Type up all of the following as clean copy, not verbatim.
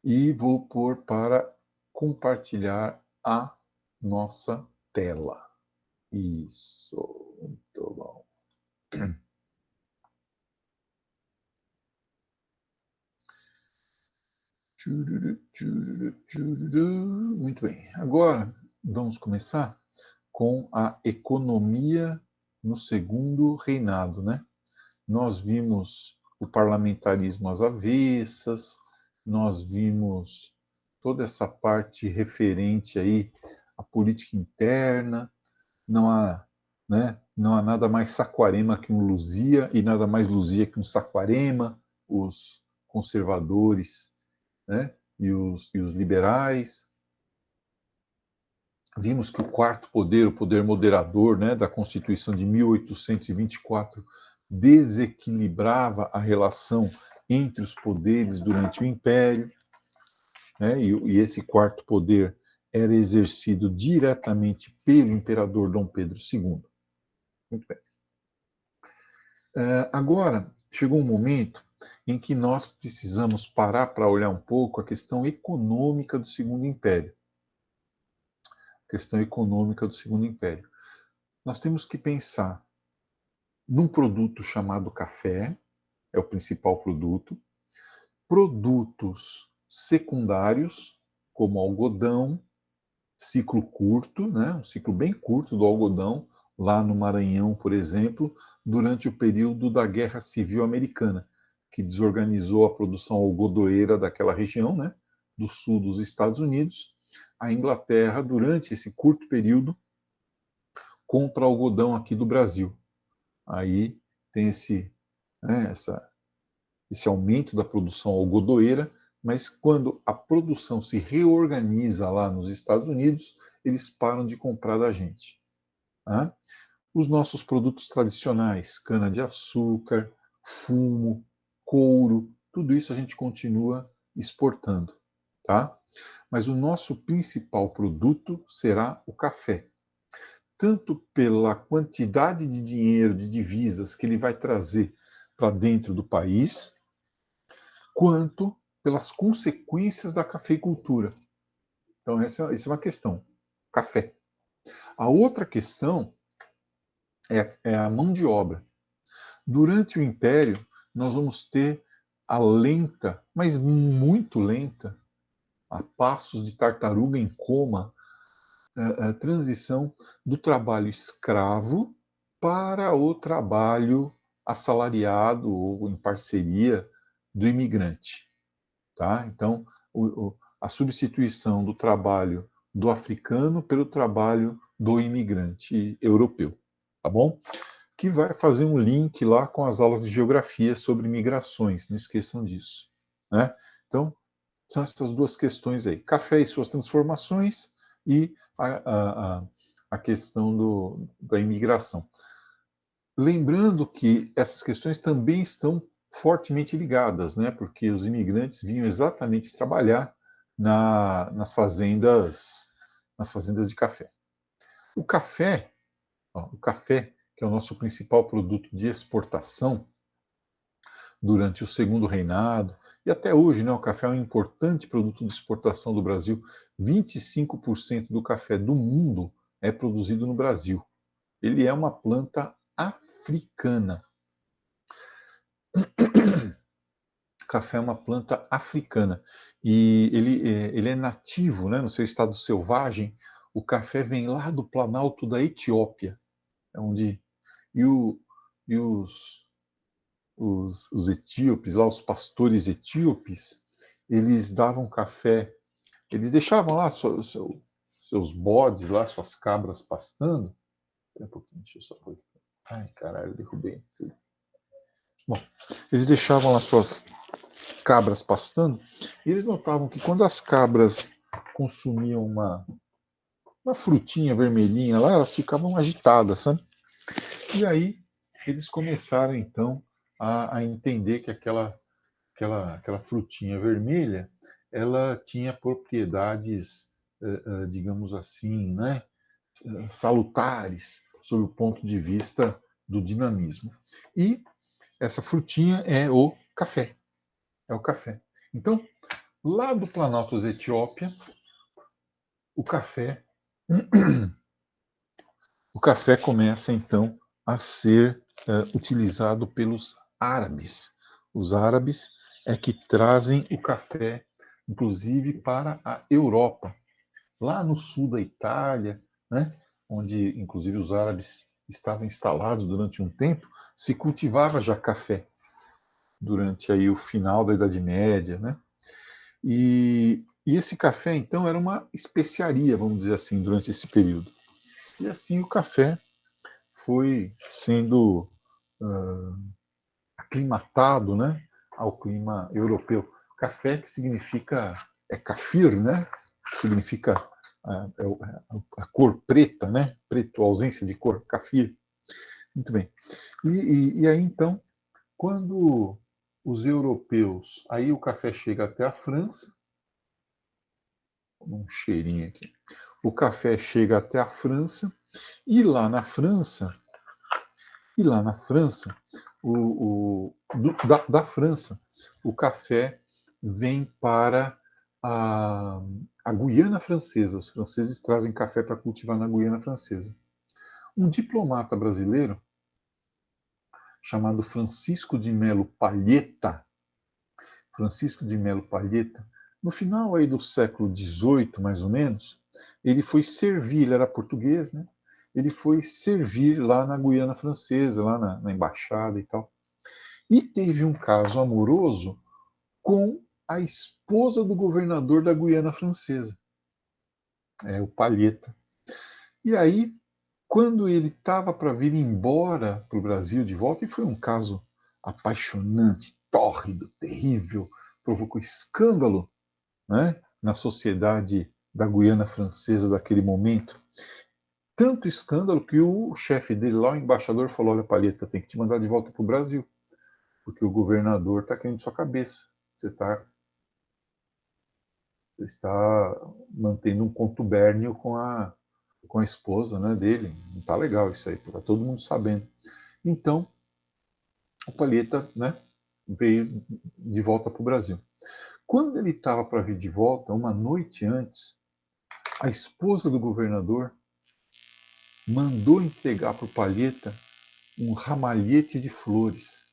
E vou pôr para compartilhar a nossa tela. Isso, muito bom. Muito bem. Agora vamos começar com a economia no segundo reinado, né? Nós vimos o parlamentarismo às avessas, nós vimos toda essa parte referente aí à política interna. Não há, né, não há nada mais Saquarema que um Luzia e nada mais Luzia que um Saquarema, os conservadores, né, e os liberais. Vimos que o quarto poder, o poder moderador, né, da Constituição de 1824, desequilibrava a relação entre os poderes durante o Império, né, e esse quarto poder era exercido diretamente pelo imperador Dom Pedro II. Muito bem. Agora, chegou um momento em que nós precisamos parar para olhar um pouco a questão econômica do Segundo Império. Questão econômica do Segundo Império. Nós temos que pensar num produto chamado café, é o principal produto, produtos secundários, como algodão, ciclo curto, né? Um ciclo bem curto do algodão, lá no Maranhão, por exemplo, durante o período da Guerra Civil Americana, que desorganizou a produção algodoeira daquela região, né? Do sul dos Estados Unidos. A Inglaterra, durante esse curto período, compra algodão aqui do Brasil. Aí tem esse aumento da produção algodoeira, mas quando a produção se reorganiza lá nos Estados Unidos, eles param de comprar da gente. Tá? Os nossos produtos tradicionais, cana-de-açúcar, fumo, couro, tudo isso a gente continua exportando. Tá? Mas o nosso principal produto será o café. Tanto pela quantidade de dinheiro, de divisas que ele vai trazer para dentro do país, quanto pelas consequências da cafeicultura. Então, essa é uma questão. Café. A outra questão é a mão de obra. Durante o Império, nós vamos ter a lenta, mas muito lenta, a passos de tartaruga em coma, a transição do trabalho escravo para o trabalho assalariado ou em parceria do imigrante. Tá? Então, a substituição do trabalho do africano pelo trabalho do imigrante europeu. Tá bom? Que vai fazer um link lá com as aulas de geografia sobre migrações, não esqueçam disso. Né? Então, são essas duas questões aí: café e suas transformações e a questão da imigração. Lembrando que essas questões também estão fortemente ligadas, né? Porque os imigrantes vinham exatamente trabalhar nas fazendas de café. O café, que é o nosso principal produto de exportação durante o Segundo Reinado, e até hoje, né, o café é um importante produto de exportação do Brasil. 25% do café do mundo é produzido no Brasil. Ele é uma planta africana. Café é uma planta africana e ele é nativo, né, no seu estado selvagem. O café vem lá do Planalto da Etiópia, onde e, o, e os etíopes, lá os pastores etíopes, eles davam café, eles deixavam lá seus bodes, lá suas cabras pastando. Espera um pouquinho, deixa eu só. Ai, caralho, derrubei tudo. Bom, eles deixavam lá suas cabras pastando, e eles notavam que quando as cabras consumiam uma frutinha vermelhinha lá, elas ficavam agitadas, sabe? E aí eles começaram então a entender que aquela frutinha vermelha, ela tinha propriedades, digamos assim, né, salutares, sob o ponto de vista do dinamismo. E essa frutinha é o café. É o café. Então, Lá do Planalto da Etiópia, o café, o café começa então a ser utilizado pelos árabes. Os árabes é que trazem o café, inclusive para a Europa, lá no sul da Itália, né, onde inclusive os árabes estavam instalados durante um tempo, se cultivava já café durante aí o final da Idade Média, né? E esse café, então, era uma especiaria, vamos dizer assim, durante esse período. E assim o café foi sendo uh, aclimatado, né, ao clima europeu. Café que significa, kafir, né, que significa a cor preta, né, preto, ausência de cor, kafir. Muito bem. E aí, então, quando os europeus, aí o café chega até a França, um cheirinho aqui. O café chega até a França e lá na França, da França, o café vem para a Guiana Francesa. Os franceses trazem café para cultivar na Guiana Francesa. Um diplomata brasileiro chamado Francisco de Melo Palheta, no final aí do século XVIII, mais ou menos, ele foi servir, ele era português, né? Ele foi servir lá na Guiana Francesa, lá na embaixada e tal. E teve um caso amoroso com a esposa do governador da Guiana Francesa, o Palheta. E aí, quando ele estava para vir embora para o Brasil de volta, e foi um caso apaixonante, tórrido, terrível, provocou escândalo, né, na sociedade da Guiana Francesa daquele momento. Tanto escândalo que o chefe dele lá, o embaixador, falou: olha, Palheta, tem que te mandar de volta para o Brasil, porque o governador está querendo sua cabeça. Você está mantendo um contubérnio com a esposa, né, dele. Não está legal isso aí, está todo mundo sabendo. Então, o Palheta, né, veio de volta para o Brasil. Quando ele estava para vir de volta, uma noite antes, a esposa do governador mandou entregar para o Palheta um ramalhete de flores.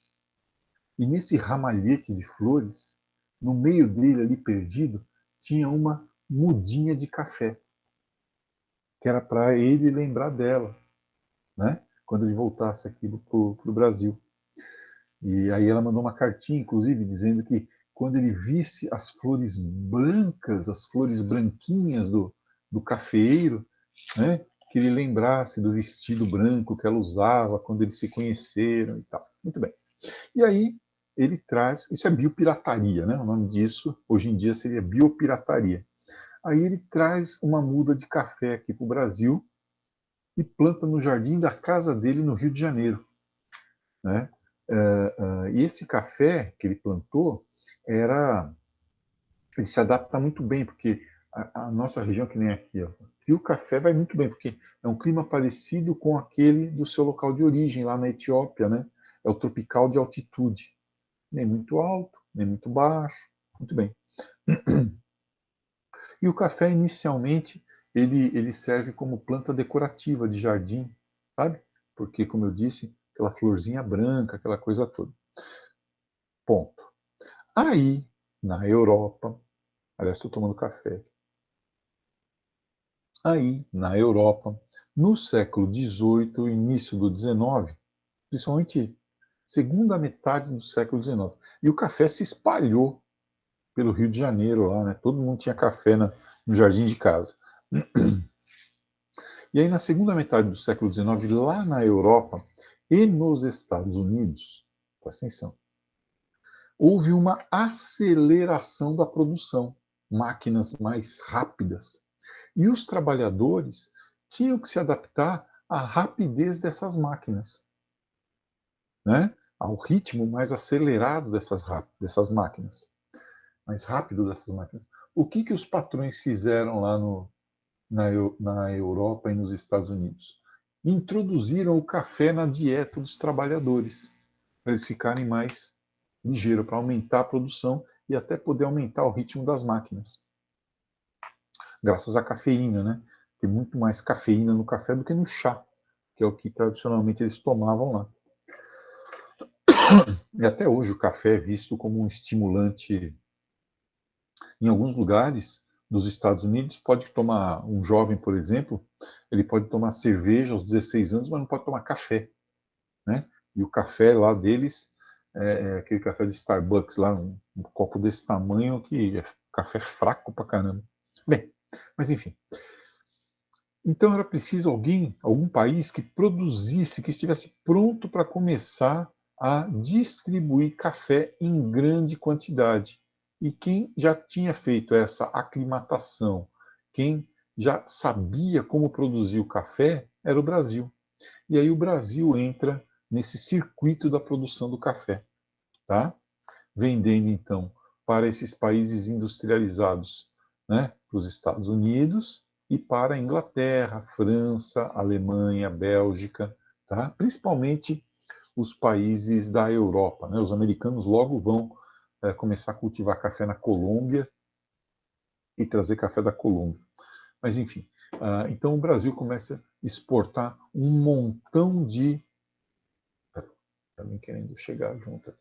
E nesse ramalhete de flores, no meio dele ali perdido, tinha uma mudinha de café, que era para ele lembrar dela, né? Quando ele voltasse aqui para o Brasil. E aí ela mandou uma cartinha, inclusive, dizendo que quando ele visse as flores brancas, as flores branquinhas do cafeeiro, né, que ele lembrasse do vestido branco que ela usava quando eles se conheceram e tal. Muito bem. E aí ele traz, isso é biopirataria, né? O nome disso hoje em dia seria biopirataria. Aí ele traz uma muda de café aqui para o Brasil e planta no jardim da casa dele no Rio de Janeiro, né? E esse café que ele plantou ele se adapta muito bem, porque a nossa região, que nem aqui, ó, aqui o café vai muito bem, porque é um clima parecido com aquele do seu local de origem, lá na Etiópia, né? É o tropical de altitude. Nem muito alto, nem muito baixo. Muito bem. E o café, inicialmente, ele serve como planta decorativa de jardim, sabe? Porque, como eu disse, aquela florzinha branca, aquela coisa toda. Ponto. Aí, na Europa, aliás, estou tomando café. Aí, na Europa, no século XVIII, início do XIX, principalmente segunda metade do século XIX, e o café se espalhou pelo Rio de Janeiro lá, né? Todo mundo tinha café no jardim de casa. E aí, na segunda metade do século XIX, lá na Europa e nos Estados Unidos, presta atenção, houve uma aceleração da produção, máquinas mais rápidas. E os trabalhadores tinham que se adaptar à rapidez dessas máquinas, né? Ao ritmo mais acelerado dessas máquinas, mais rápido dessas máquinas. O que os patrões fizeram lá na Europa e nos Estados Unidos? Introduziram o café na dieta dos trabalhadores, para eles ficarem mais ligeiros, para aumentar a produção e até poder aumentar o ritmo das máquinas. Graças à cafeína, né? Tem muito mais cafeína no café do que no chá, que é o que tradicionalmente eles tomavam lá. E até hoje o café é visto como um estimulante. Em alguns lugares dos Estados Unidos, pode tomar, um jovem, por exemplo, ele pode tomar cerveja aos 16 anos, mas não pode tomar café, né? E o café lá deles é aquele café de Starbucks lá, um copo desse tamanho, que é café fraco pra caramba. Bem, mas enfim. Então era preciso algum país que produzisse, que estivesse pronto para começar a distribuir café em grande quantidade. E quem já tinha feito essa aclimatação, quem já sabia como produzir o café, era o Brasil. E aí o Brasil entra nesse circuito da produção do café, tá? Vendendo então para esses países industrializados, né? Para os Estados Unidos e para a Inglaterra, França, Alemanha, Bélgica, tá? Principalmente os países da Europa, né? Os americanos logo vão começar a cultivar café na Colômbia e trazer café da Colômbia. Mas enfim, então o Brasil começa a exportar um montão de. Também querendo chegar junto.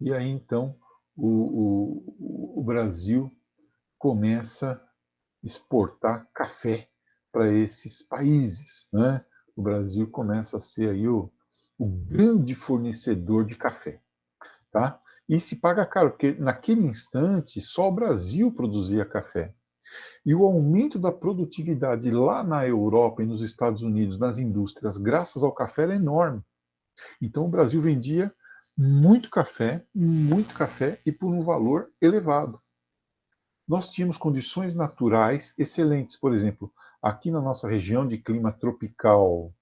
E aí então o Brasil começa a exportar café para esses países, né? O Brasil começa a ser aí o grande fornecedor de café, tá? E se paga caro, porque naquele instante só o Brasil produzia café. E o aumento da produtividade lá na Europa e nos Estados Unidos, nas indústrias, graças ao café, era enorme. Então o Brasil vendia muito café e por um valor elevado. Nós tínhamos condições naturais excelentes. Por exemplo, aqui na nossa região de clima tropical,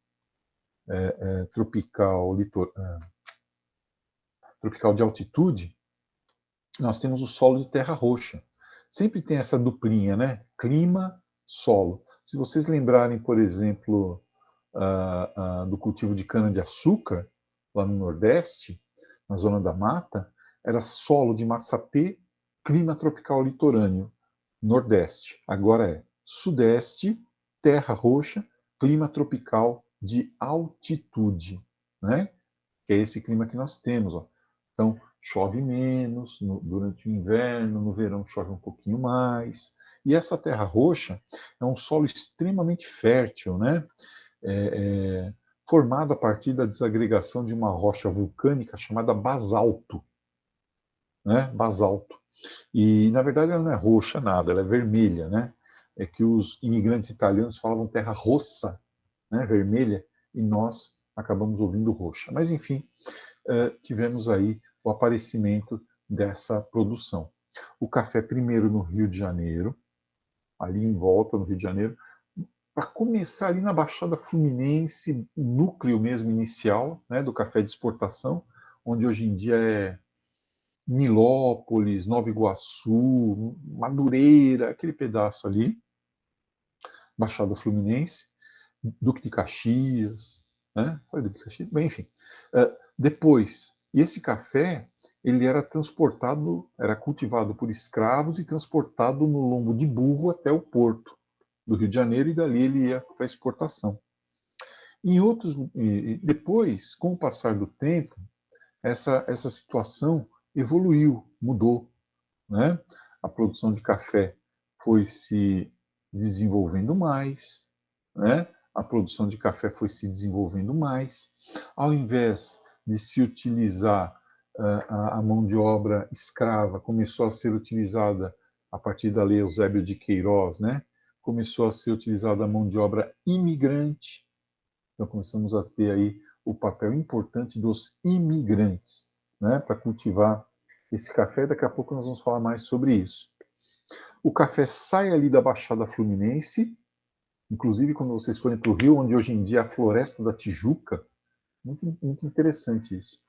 tropical de altitude, nós temos o solo de terra roxa. Sempre tem essa duplinha, né? Clima, solo. Se vocês lembrarem, por exemplo, do cultivo de cana-de-açúcar, lá no Nordeste, na zona da mata, era solo de massapê, clima tropical litorâneo. Nordeste. Agora é Sudeste, terra roxa, clima tropical de altitude, né? Que é esse clima que nós temos, ó. Então, chove menos durante o inverno, no verão chove um pouquinho mais. E essa terra roxa é um solo extremamente fértil, né? Formado a partir da desagregação de uma rocha vulcânica chamada basalto, né? Basalto. E, na verdade, ela não é roxa nada, ela é vermelha, né? É que os imigrantes italianos falavam terra rossa, né? Vermelha, e nós acabamos ouvindo roxa. Mas, enfim, tivemos aí o aparecimento dessa produção. O café primeiro no Rio de Janeiro, ali em volta no Rio de Janeiro, para começar ali na Baixada Fluminense, o núcleo mesmo inicial, né, do café de exportação, onde hoje em dia é Nilópolis, Nova Iguaçu, Madureira, aquele pedaço ali, Baixada Fluminense, Duque de Caxias, né? Foi Duque de Caxias? Bem, enfim. Depois, e esse café, ele era transportado, era cultivado por escravos e transportado no lombo de burro até o porto do Rio de Janeiro, e dali ele ia para exportação. Em outros, depois, com o passar do tempo, essa situação evoluiu, mudou, né? A produção de café foi se desenvolvendo mais, né? A produção de café foi se desenvolvendo mais. Ao invés de se utilizar a mão de obra escrava, começou a ser utilizada a partir da lei Eusébio de Queiroz, né? Começou a ser utilizada a mão de obra imigrante. Então começamos a ter aí o papel importante dos imigrantes, né? Para cultivar esse café. Daqui a pouco nós vamos falar mais sobre isso. O café sai ali da Baixada Fluminense, inclusive quando vocês forem para o Rio, onde hoje em dia é a Floresta da Tijuca, muito interessante isso.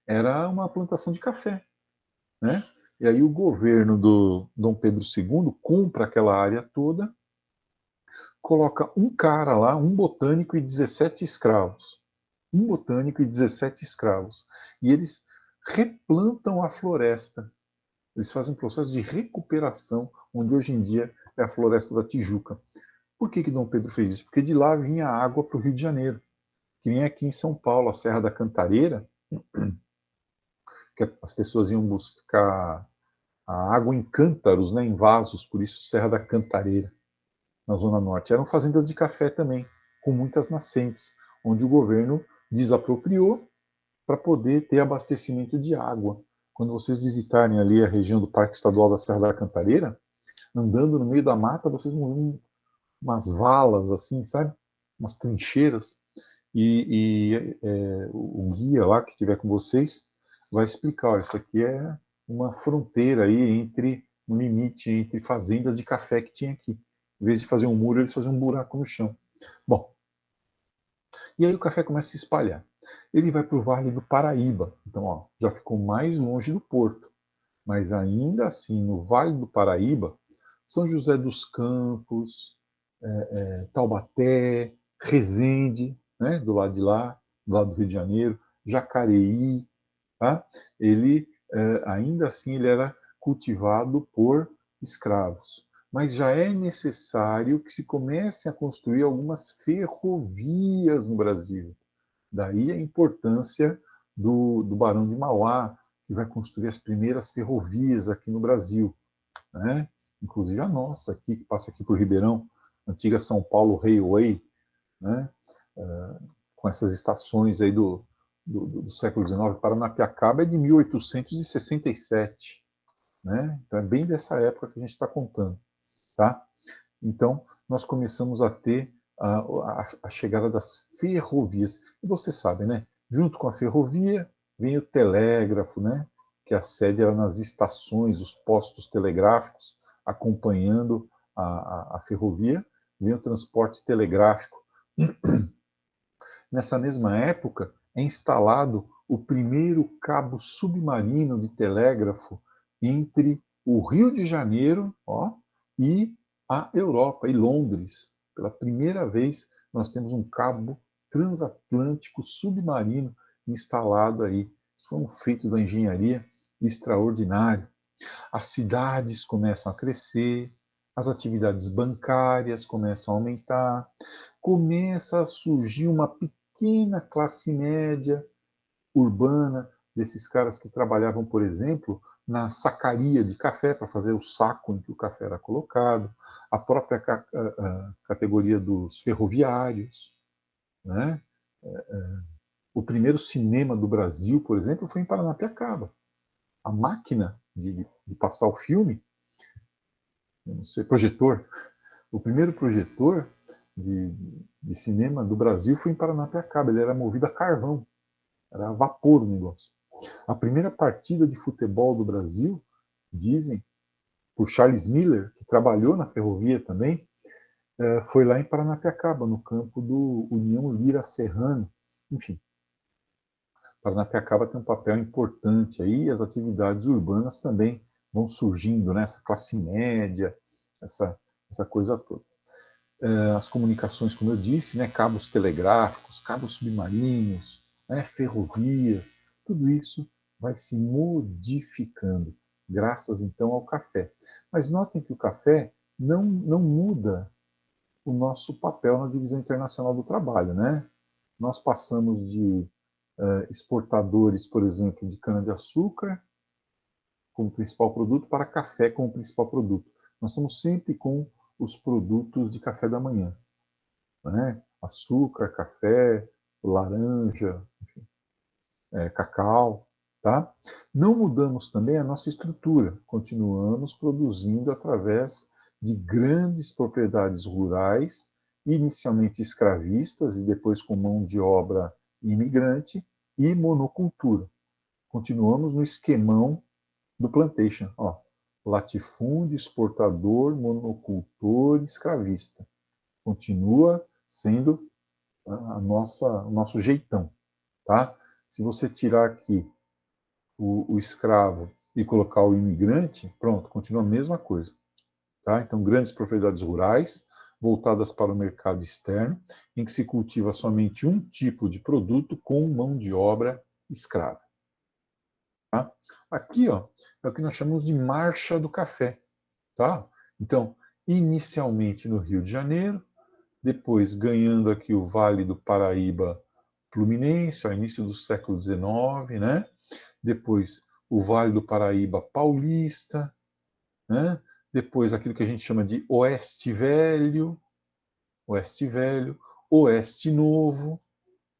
Era uma plantação de café, né? E aí o governo do Dom Pedro II compra aquela área toda, coloca um cara lá, um botânico e 17 escravos. Um botânico e 17 escravos. E eles replantam a floresta. Eles fazem um processo de recuperação, onde hoje em dia é a Floresta da Tijuca. Por que Dom Pedro fez isso? Porque de lá vinha água para o Rio de Janeiro. Que nem aqui em São Paulo, a Serra da Cantareira, que as pessoas iam buscar a água em cântaros, né, em vasos, por isso Serra da Cantareira, na Zona Norte. Eram fazendas de café também, com muitas nascentes, onde o governo desapropriou para poder ter abastecimento de água. Quando vocês visitarem ali a região do Parque Estadual da Serra da Cantareira, andando no meio da mata, vocês vão ver umas valas assim, sabe? Umas trincheiras. O guia lá que estiver com vocês vai explicar, olha, isso aqui é uma fronteira aí entre, um limite entre fazendas de café que tinha aqui. Em vez de fazer um muro, eles faziam um buraco no chão. Bom, e aí o café começa a se espalhar. Ele vai para o Vale do Paraíba. Então, ó, já ficou mais longe do porto. Mas ainda assim, no Vale do Paraíba, São José dos Campos, Taubaté, Resende, né, do lado de lá, do lado do Rio de Janeiro, Jacareí, tá? Ele, ainda assim, ele era cultivado por escravos. Mas já é necessário que se comecem a construir algumas ferrovias no Brasil. Daí a importância do Barão de Mauá, que vai construir as primeiras ferrovias aqui no Brasil, né? Inclusive a nossa aqui, que passa aqui por Ribeirão, antiga São Paulo Railway, né? Com essas estações aí do século XIX. Paranapiacaba é de 1867, né? Então é bem dessa época que a gente está contando, tá? Então nós começamos a ter a chegada das ferrovias. E você sabe, né? Junto com a ferrovia vem o telégrafo, né? Que a sede era nas estações, os postos telegráficos, acompanhando a ferrovia, vem o transporte telegráfico. Nessa mesma época, é instalado o primeiro cabo submarino de telégrafo entre o Rio de Janeiro, ó, e a Europa, e Londres. Pela primeira vez, nós temos um cabo transatlântico submarino instalado aí. Isso foi um feito da engenharia extraordinário. As cidades começam a crescer, as atividades bancárias começam a aumentar, começa a surgir uma pequena classe média urbana, desses caras que trabalhavam, por exemplo, na sacaria de café, para fazer o saco em que o café era colocado, a própria categoria dos ferroviários, né? O primeiro cinema do Brasil, por exemplo, foi em Paranapiacaba. A máquina de passar o filme, não sei, projetor, o primeiro projetor de cinema do Brasil foi em Paranapiacaba. Ele era movido a carvão, era a vapor o negócio. A primeira partida de futebol do Brasil, dizem, por Charles Miller, que trabalhou na ferrovia também, foi lá em Paranapiacaba, no campo do União Lira Serrano. Enfim, Paranapiacaba tem um papel importante aí, e as atividades urbanas também vão surgindo, né? Essa classe média, essa coisa toda. As comunicações, como eu disse, né? Cabos telegráficos, cabos submarinos, né? Ferrovias, tudo isso vai se modificando, graças então ao café. Mas notem que o café não muda o nosso papel na divisão internacional do trabalho, né? Nós passamos de exportadores, por exemplo, de cana-de-açúcar como principal produto para café como principal produto. Nós estamos sempre com os produtos de café da manhã, né? Açúcar, café, laranja, enfim, cacau, tá? Não mudamos também a nossa estrutura, continuamos produzindo através de grandes propriedades rurais, inicialmente escravistas e depois com mão de obra imigrante e monocultura. Continuamos no esquemão do plantation, ó, latifúndio, exportador, monocultor, escravista. Continua sendo o nosso jeitão, tá? Se você tirar aqui o escravo e colocar o imigrante, pronto, continua a mesma coisa, tá? Então, grandes propriedades rurais voltadas para o mercado externo, em que se cultiva somente um tipo de produto com mão de obra escrava. Tá? Aqui, ó, é o que nós chamamos de Marcha do Café. Tá? Então, inicialmente no Rio de Janeiro, depois ganhando aqui o Vale do Paraíba Fluminense, ao início do século XIX, né? Depois o Vale do Paraíba Paulista, né? Depois aquilo que a gente chama de Oeste Velho, Oeste Novo,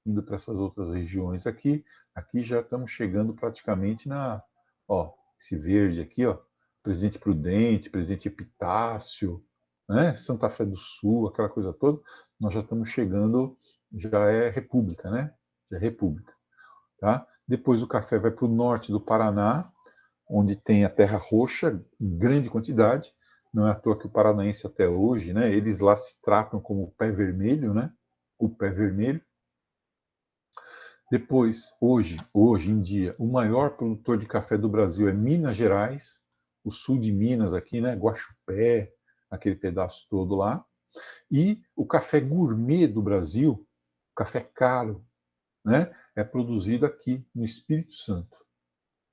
indo para essas outras regiões aqui. Aqui já estamos chegando praticamente na, ó, esse verde aqui, ó, Presidente Prudente, Presidente Epitácio, né? Santa Fé do Sul, aquela coisa toda. Nós já estamos chegando, já é República, né? Já é República, tá? Depois o café vai para o norte do Paraná, onde tem a terra roxa, em grande quantidade. Não é à toa que o paranaense até hoje, né? Eles lá se tratam como o pé vermelho, né? O pé vermelho. Depois, hoje em dia, o maior produtor de café do Brasil é Minas Gerais, o sul de Minas aqui, né? Guaxupé, aquele pedaço todo lá. E o café gourmet do Brasil, o café caro, né? É produzido aqui no Espírito Santo,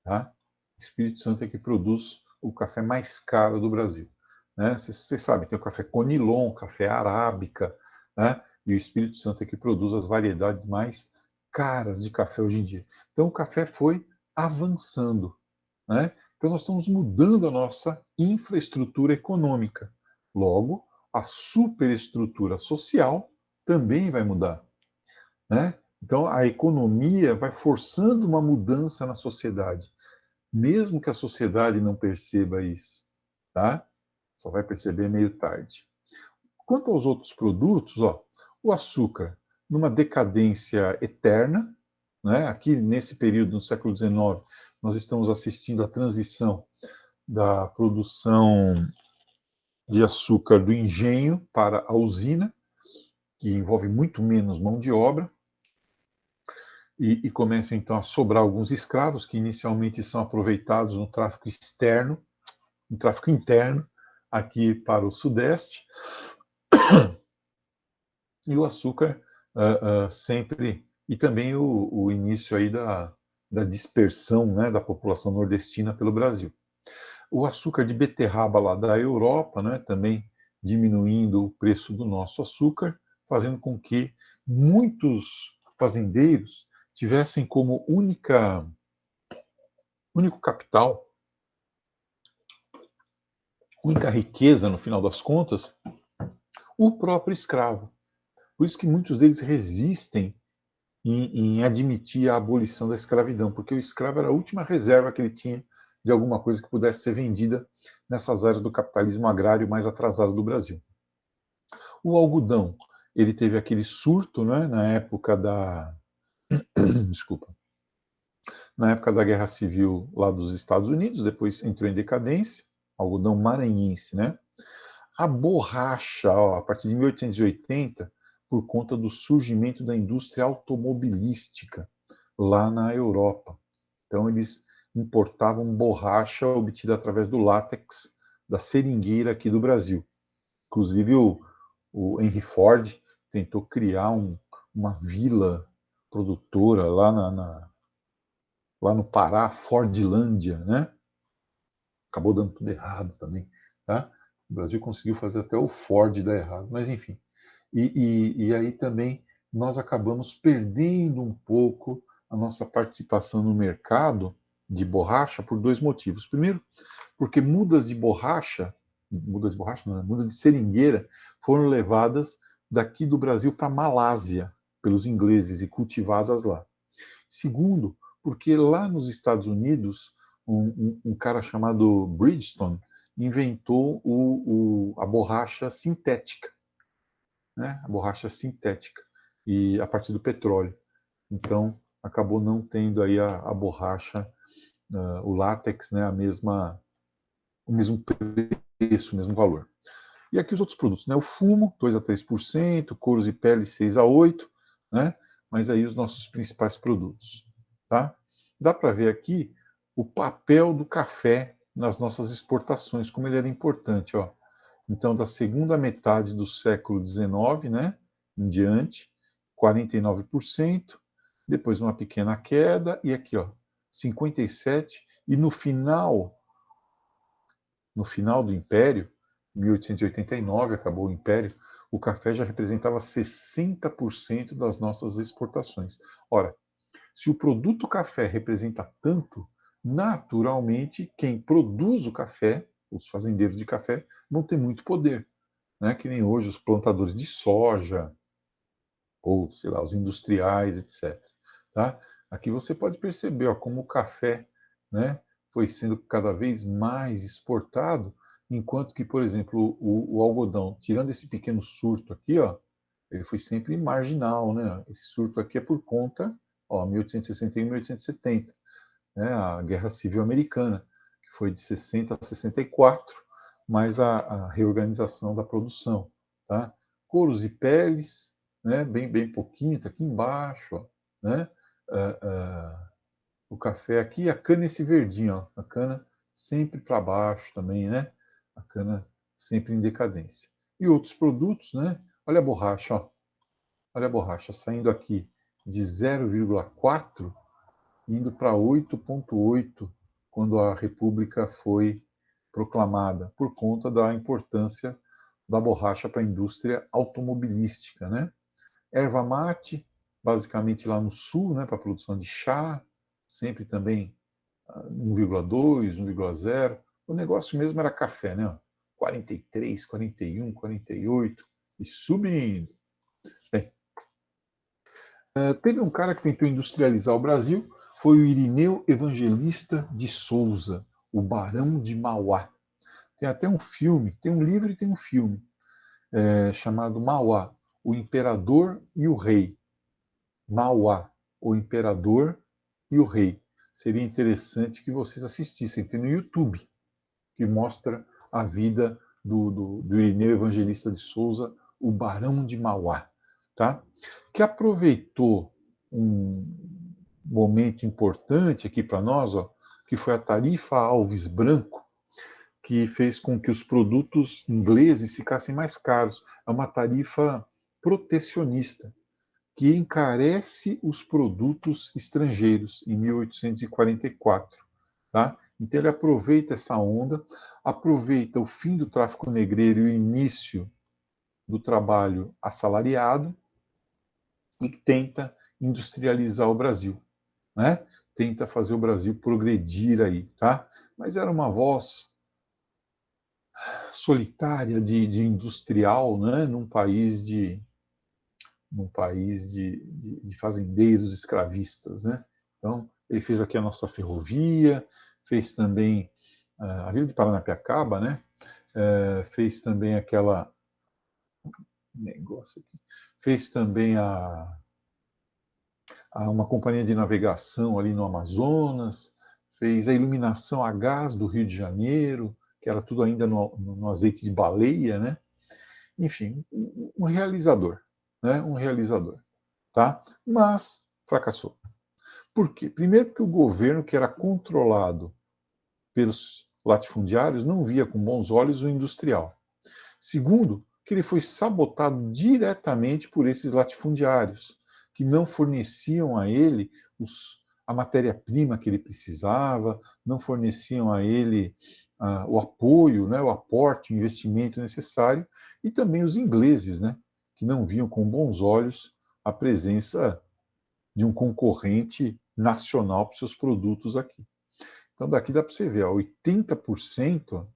tá? O Espírito Santo é que produz o café mais caro do Brasil, né? Você sabe, tem o café Conilon, café arábica, né? E o Espírito Santo é que produz as variedades mais caras de café hoje em dia. Então o café foi avançando, né? Então nós estamos mudando a nossa infraestrutura econômica. Logo, a superestrutura social também vai mudar, né? Então a economia vai forçando uma mudança na sociedade, mesmo que a sociedade não perceba isso, tá? Só vai perceber meio tarde. Quanto aos outros produtos, ó, o açúcar, numa decadência eterna, né? Aqui nesse período, no século XIX, nós estamos assistindo à transição da produção de açúcar do engenho para a usina, que envolve muito menos mão de obra, e começam então a sobrar alguns escravos que inicialmente são aproveitados no tráfico externo, no tráfico interno, aqui para o Sudeste, e o açúcar sempre, e também o início aí da dispersão, né, da população nordestina pelo Brasil. O açúcar de beterraba lá da Europa, né, também diminuindo o preço do nosso açúcar, fazendo com que muitos fazendeiros tivessem como único capital, única riqueza, no final das contas, o próprio escravo. Por isso que muitos deles resistem em admitir a abolição da escravidão, porque o escravo era a última reserva que ele tinha de alguma coisa que pudesse ser vendida nessas áreas do capitalismo agrário mais atrasado do Brasil. O algodão, ele teve aquele surto, né, na época da desculpa, na época da Guerra Civil lá dos Estados Unidos, depois entrou em decadência, algodão maranhense, né? A borracha, ó, a partir de 1880, por conta do surgimento da indústria automobilística lá na Europa. Então, eles importavam borracha obtida através do látex da seringueira aqui do Brasil. Inclusive, o Henry Ford tentou criar uma vila produtora lá no Pará, Fordlândia, né? Acabou dando tudo errado também, tá? O Brasil conseguiu fazer até o Ford dar errado, mas enfim. E aí também nós acabamos perdendo um pouco a nossa participação no mercado de borracha por dois motivos. Primeiro, porque mudas de borracha não, né? Mudas de seringueira foram levadas daqui do Brasil para a Malásia pelos ingleses e cultivadas lá. Segundo, porque lá nos Estados Unidos, um cara chamado Bridgestone inventou a borracha sintética, né? A borracha sintética, e a partir do petróleo. Então, acabou não tendo aí a borracha, o látex, né? O mesmo preço, o mesmo valor. E aqui os outros produtos, né? O fumo, 2 a 3%, couros e peles, 6 a 8%, né? Mas aí os nossos principais produtos, tá? Dá para ver aqui o papel do café nas nossas exportações, como ele era importante, ó. Então, da segunda metade do século XIX, né, em diante, 49%, depois uma pequena queda, e aqui, ó, 57, e no final do Império, 1889, acabou o Império, o café já representava 60% das nossas exportações. Ora, se o produto café representa tanto, naturalmente quem produz o café, os fazendeiros de café, vão ter muito poder, né? Que nem hoje os plantadores de soja, ou, sei lá, os industriais, etc. Tá? Aqui você pode perceber ó, como o café, né, foi sendo cada vez mais exportado, enquanto que, por exemplo, o algodão, tirando esse pequeno surto aqui, ó, ele foi sempre marginal. Né? Esse surto aqui é por conta, ó, 1861 e 1870, né, a Guerra Civil Americana, que foi de 60 a 64, mais a reorganização da produção. Tá? Couros e peles, né, bem pouquinho, está aqui embaixo. Ó, né? Ah, o café aqui, a cana esse verdinho, ó, a cana sempre para baixo também, né? A cana sempre em decadência. E outros produtos, né? Olha a borracha, ó. Olha a borracha saindo aqui de 0,4 indo para 8,8 quando a República foi proclamada, por conta da importância da borracha para a indústria automobilística. Né? Erva mate, basicamente lá no sul, né, para a produção de chá, sempre também 1,2, 1,0. O negócio mesmo era café, né? 43, 41, 48 e subindo. Bem, teve um cara que tentou industrializar o Brasil, foi o Irineu Evangelista de Souza, o Barão de Mauá. Tem até um filme, tem um livro e tem um filme, chamado Mauá, o Imperador e o Rei. Mauá, o Imperador e o Rei. Seria interessante que vocês assistissem. Tem no YouTube, que mostra a vida do Irineu Evangelista de Souza, o Barão de Mauá, tá? Que aproveitou um momento importante aqui para nós, ó, que foi a tarifa Alves Branco, que fez com que os produtos ingleses ficassem mais caros. É uma tarifa protecionista, que encarece os produtos estrangeiros em 1844. Tá? Então ele aproveita essa onda, aproveita o fim do tráfico negreiro e o início do trabalho assalariado e tenta industrializar o Brasil, né? Tenta fazer o Brasil progredir aí, tá? Mas era uma voz solitária de industrial, né? Num país de fazendeiros escravistas, né? Então ele fez aqui a nossa ferrovia, fez também a Vila de Paranapiacaba, né? Fez também aquela negócio aqui, fez também uma companhia de navegação ali no Amazonas, fez a iluminação a gás do Rio de Janeiro, que era tudo ainda no azeite de baleia, né? Enfim, um realizador, né? Um realizador, tá? Mas fracassou. Por quê? Primeiro porque o governo, que era controlado pelos latifundiários, não via com bons olhos o industrial. Segundo, que ele foi sabotado diretamente por esses latifundiários, que não forneciam a ele a matéria-prima que ele precisava, não forneciam a ele o apoio, né, o aporte, o investimento necessário, e também os ingleses, né, que não viam com bons olhos a presença de um concorrente nacional para os seus produtos aqui. Então, daqui dá para você ver, ó, 80%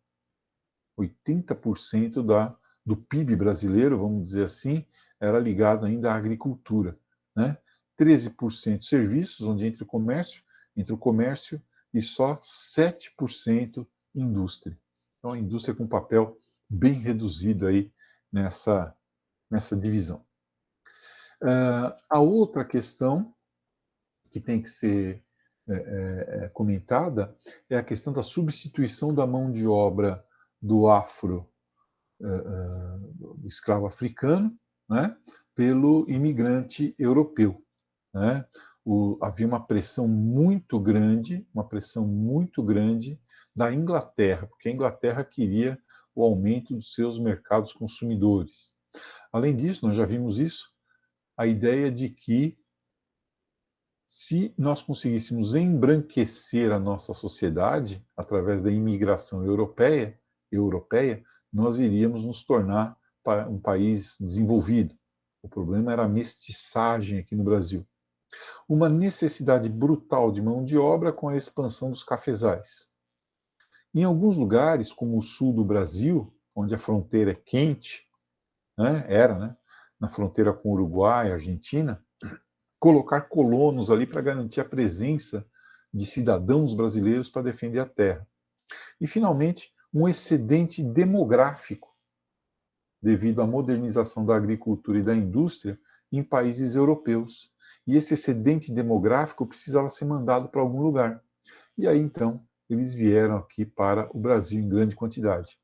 do PIB brasileiro, vamos dizer assim, era ligado ainda à agricultura. Né? 13% serviços, onde entra o comércio, e só 7% indústria. Então, a indústria com um papel bem reduzido aí nessa divisão. A outra questão que tem que ser comentada é a questão da substituição da mão de obra do do escravo africano, né, pelo imigrante europeu. Né? Havia uma pressão muito grande da Inglaterra, porque a Inglaterra queria o aumento dos seus mercados consumidores. Além disso, nós já vimos isso, a ideia de que Se nós conseguíssemos embranquecer a nossa sociedade através da imigração europeia, nós iríamos nos tornar um país desenvolvido. O problema era a mestiçagem aqui no Brasil. Uma necessidade brutal de mão de obra com a expansão dos cafezais. Em alguns lugares, como o sul do Brasil, onde a fronteira é quente, né, na fronteira com o Uruguai e Argentina, colocar colonos ali para garantir a presença de cidadãos brasileiros para defender a terra. E, finalmente, um excedente demográfico devido à modernização da agricultura e da indústria em países europeus. E esse excedente demográfico precisava ser mandado para algum lugar. E aí, então, eles vieram aqui para o Brasil em grande quantidade.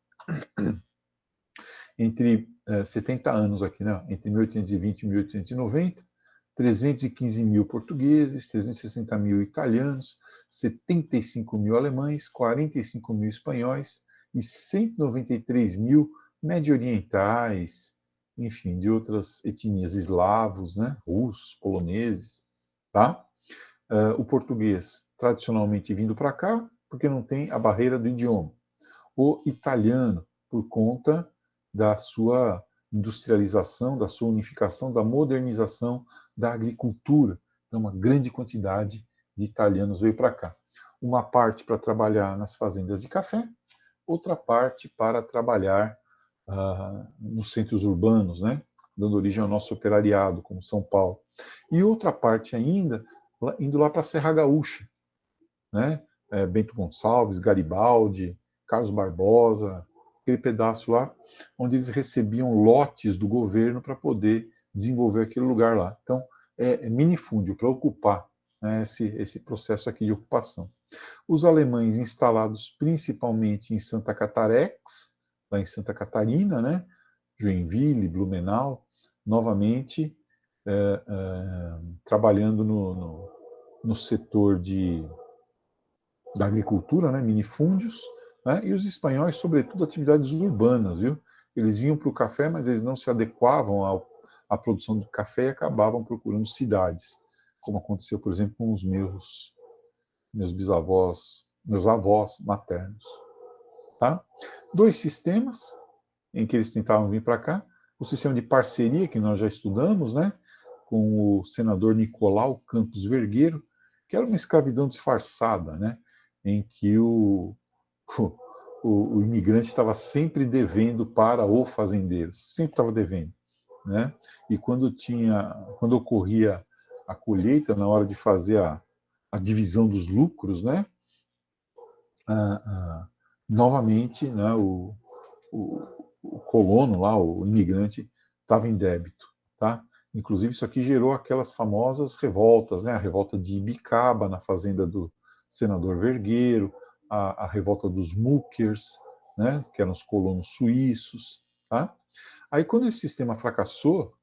Entre 70 anos aqui, né? Entre 1820 e 1890, 315 mil portugueses, 360 mil italianos, 75 mil alemães, 45 mil espanhóis e 193 mil médio-orientais, enfim, de outras etnias, eslavos, né? Russos, poloneses, tá? O português tradicionalmente vindo para cá, porque não tem a barreira do idioma. O italiano, por conta da sua industrialização, da sua unificação, da modernização da agricultura. Então, uma grande quantidade de italianos veio para cá. Uma parte para trabalhar nas fazendas de café, outra parte para trabalhar nos centros urbanos, né? Dando origem ao nosso operariado, como São Paulo. E outra parte ainda indo lá para a Serra Gaúcha, né? Bento Gonçalves, Garibaldi, Carlos Barbosa, aquele pedaço lá, onde eles recebiam lotes do governo para poder desenvolver aquele lugar lá. Então, é minifúndio para ocupar, né, esse processo aqui de ocupação. Os alemães instalados principalmente em Santa Catarex, lá em Santa Catarina, né, Joinville, Blumenau, novamente trabalhando no setor da agricultura, né, minifúndios, né, e os espanhóis, sobretudo, atividades urbanas, viu? Eles vinham para o café, mas eles não se adequavam à produção do café e acabavam procurando cidades, como aconteceu, por exemplo, com os meus bisavós, meus avós maternos. Tá? Dois sistemas em que eles tentavam vir para cá, o sistema de parceria, que nós já estudamos, né, com o senador Nicolau Campos Vergueiro, que era uma escravidão disfarçada, né, em que o imigrante estava sempre devendo para o fazendeiro, sempre estava devendo, né? E quando ocorria a colheita, na hora de fazer a divisão dos lucros, né? Novamente, né, o colono lá, o imigrante, estava em débito, tá? Inclusive, isso aqui gerou aquelas famosas revoltas, né? A revolta de Ibicaba, na fazenda do senador Vergueiro, a revolta dos Muckers, né? Que eram os colonos suíços, tá? Aí, quando esse sistema fracassou,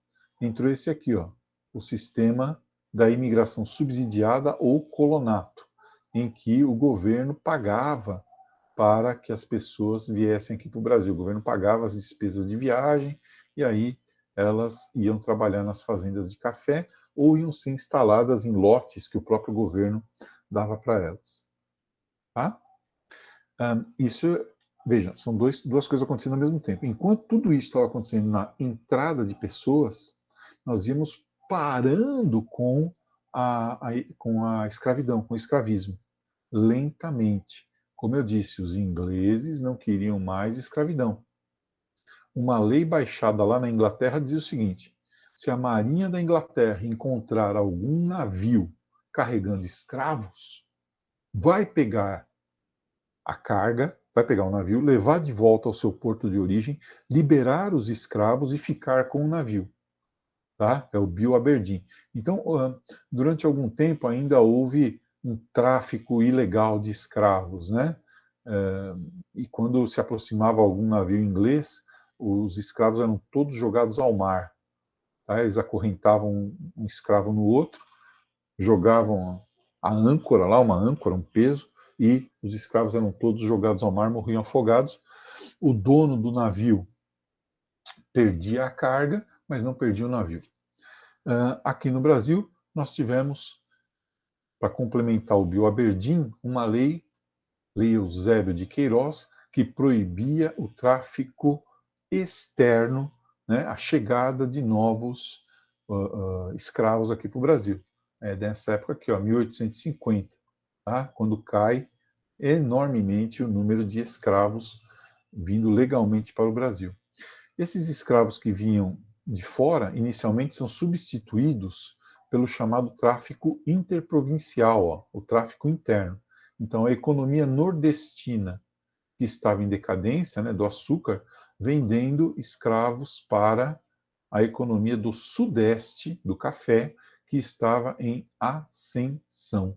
entrou esse aqui, ó, o sistema da imigração subsidiada ou colonato, em que o governo pagava para que as pessoas viessem aqui para o Brasil. O governo pagava as despesas de viagem e aí elas iam trabalhar nas fazendas de café ou iam ser instaladas em lotes que o próprio governo dava para elas. Tá? Isso, veja, são duas coisas acontecendo ao mesmo tempo. Enquanto tudo isso estava acontecendo na entrada de pessoas, nós íamos parando com a escravidão, com o escravismo, lentamente. Como eu disse, os ingleses não queriam mais escravidão. Uma lei baixada lá na Inglaterra dizia o seguinte: se a Marinha da Inglaterra encontrar algum navio carregando escravos, vai pegar a carga, vai pegar o navio, levar de volta ao seu porto de origem, liberar os escravos e ficar com o navio. Tá? É o Bill Aberdeen. Então, durante algum tempo ainda houve um tráfico ilegal de escravos, né? E quando se aproximava algum navio inglês, os escravos eram todos jogados ao mar. Tá? Eles acorrentavam um escravo no outro, jogavam a âncora lá, uma âncora, um peso, e os escravos eram todos jogados ao mar, morriam afogados. O dono do navio perdia a carga, mas não perdia o navio. Aqui no Brasil, nós tivemos para complementar o Bill Aberdeen, uma lei Eusébio de Queiroz, que proibia o tráfico externo, né, a chegada de novos escravos aqui para o Brasil. Nessa época aqui, 1850, tá? Quando cai enormemente o número de escravos vindo legalmente para o Brasil. Esses escravos que vinham de fora, inicialmente, são substituídos pelo chamado tráfico interprovincial, o tráfico interno. Então, a economia nordestina, que estava em decadência, né, do açúcar, vendendo escravos para a economia do sudeste, do café, que estava em ascensão.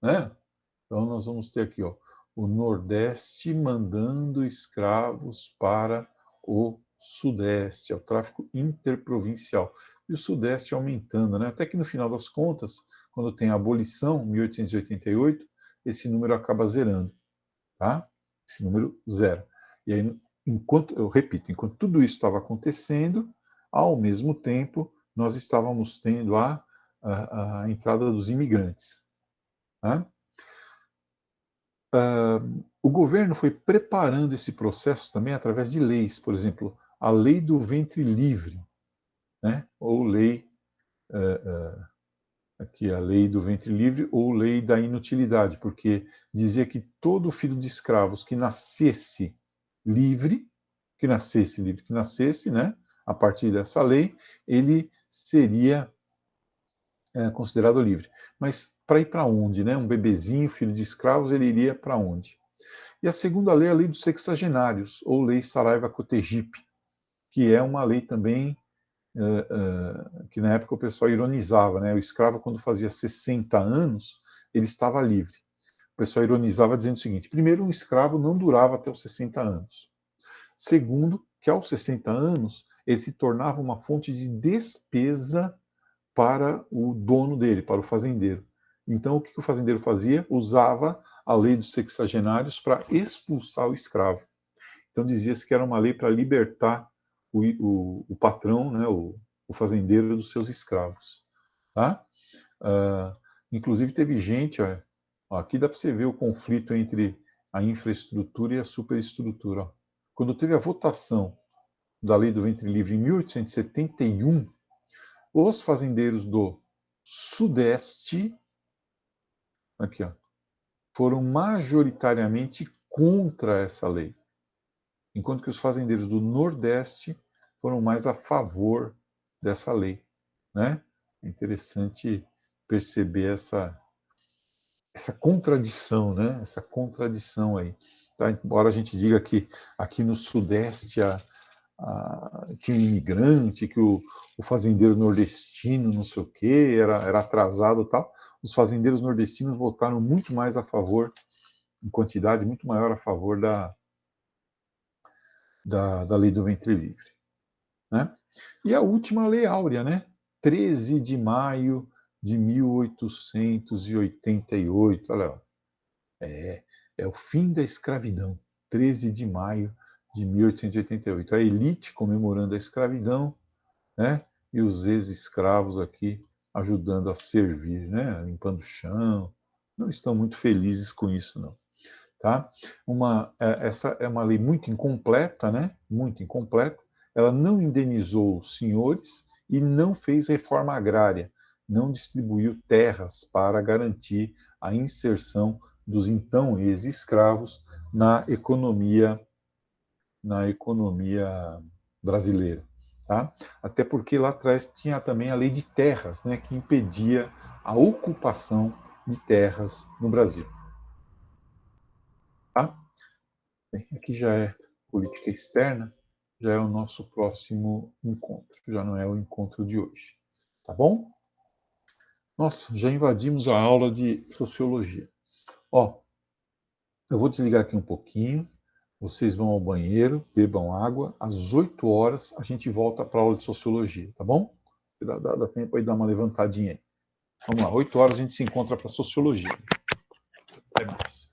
Né? Então, nós vamos ter aqui o Nordeste mandando escravos para o Sudeste, é o tráfico interprovincial. E o Sudeste aumentando, né? Até que no final das contas, quando tem a abolição, 1888, esse número acaba zerando, tá? Esse número zero. E aí, eu repito, enquanto tudo isso estava acontecendo, ao mesmo tempo, nós estávamos tendo a entrada dos imigrantes. Tá? O governo foi preparando esse processo também através de leis, por exemplo, a lei do ventre livre, né? Ou lei, aqui a lei do ventre livre, ou lei da inutilidade, porque dizia que todo filho de escravos que nascesse livre, que nascesse, né? A partir dessa lei, ele seria considerado livre. Mas para ir para onde, né? Um bebezinho, filho de escravos, ele iria para onde? E a segunda lei é a lei dos sexagenários, ou lei Saraiva-Cotegipe, que é uma lei também que na época o pessoal ironizava, né? O escravo, quando fazia 60 anos, ele estava livre. O pessoal ironizava dizendo o seguinte: primeiro, um escravo não durava até os 60 anos. Segundo, que aos 60 anos, ele se tornava uma fonte de despesa para o dono dele, para o fazendeiro. Então, o que o fazendeiro fazia? Usava a lei dos sexagenários para expulsar o escravo. Então, dizia-se que era uma lei para libertar o patrão, né, o fazendeiro, dos seus escravos. Tá? Inclusive, teve gente, aqui dá para você ver o conflito entre a infraestrutura e a superestrutura. Quando teve a votação da lei do ventre livre em 1871, os fazendeiros do Sudeste, aqui, foram majoritariamente contra essa lei, enquanto que os fazendeiros do Nordeste foram mais a favor dessa lei, né? É interessante perceber essa contradição, né? Essa contradição aí. Tá? Embora a gente diga que aqui no Sudeste tinha um imigrante, que o fazendeiro nordestino, não sei o quê, era atrasado e tal. Os fazendeiros nordestinos votaram muito mais a favor, em quantidade muito maior a favor da lei do ventre livre. Né? E a última lei áurea, né? 13 de maio de 1888. Olha lá. É o fim da escravidão. 13 de maio de 1888. A elite comemorando a escravidão, né? E os ex-escravos aqui ajudando a servir, né? Limpando o chão. Não estão muito felizes com isso, não. Tá? Essa é uma lei muito incompleta, né? Muito incompleta. Ela não indenizou os senhores e não fez reforma agrária, não distribuiu terras para garantir a inserção dos então ex-escravos na economia brasileira. Tá? Até porque lá atrás tinha também a lei de terras, né, que impedia a ocupação de terras no Brasil. Tá? Bem, aqui já é política externa, já é o nosso próximo encontro, já não é o encontro de hoje. Tá bom? Nossa, já invadimos a aula de sociologia. Ó, eu vou desligar aqui um pouquinho, vocês vão ao banheiro, bebam água, às 8 horas a gente volta para a aula de sociologia, tá bom? Dá tempo aí de dar uma levantadinha aí. Vamos lá, 8 horas a gente se encontra para sociologia. Até mais.